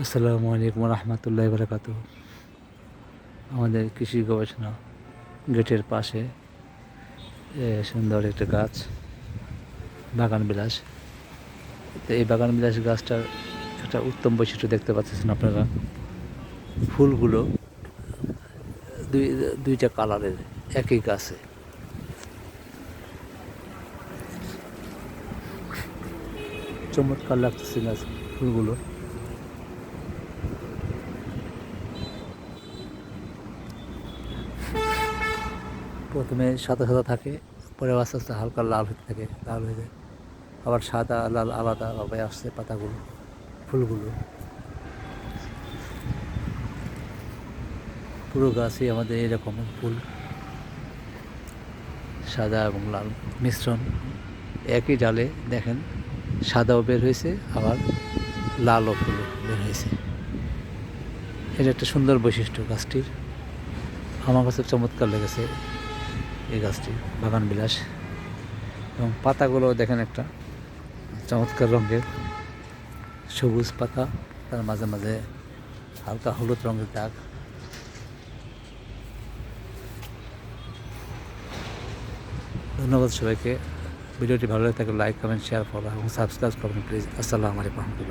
আসসালামু আলাইকুম রহমতুল্লাহ বারকাত। আমাদের কৃষি গবেষণা গেটের পাশে সুন্দর একটা গাছ, বাগান বিলাস। তো এই বাগান বিলাস গাছটার একটা উত্তম বৈশিষ্ট্য দেখতে পাচ্ছেন আপনারা। ফুলগুলো দুই দুইটা কালারের একই গাছে। চমৎকার লাগতেছে গাছ ফুলগুলো। প্রথমে সাদা সাদা থাকে, পরে আস্তে আস্তে হালকা লাল হতে থাকে, লাল হয়ে যায়, আবার সাদা লাল আলাদাভাবে আসছে পাতাগুলো, ফুলগুলো। পুরো গাছই আমাদের এরকম ফুল, সাদা এবং লাল মিশ্রণ। একই ডালে দেখেন সাদাও বের হয়েছে, আবার লালও ফুল বের হয়েছে। এটা একটা সুন্দর বৈশিষ্ট্য গাছটির। আমার কাছে চমৎকার লেগেছে এই গাছটি, বাগান বিলাস। এবং পাতাগুলো দেখেন একটা চমৎকার রঙের, সবুজ পাতা, তার মাঝে মাঝে হালকা হলুদ রঙের দাগ। ধন্যবাদ সবাইকে। ভিডিওটি ভালো লাগে থাকলে লাইক, কমেন্ট, শেয়ার, ফলো এবং সাবস্ক্রাইব করবেন প্লিজ। আসসালামু আলাইকুম রহমতুল্লাহ।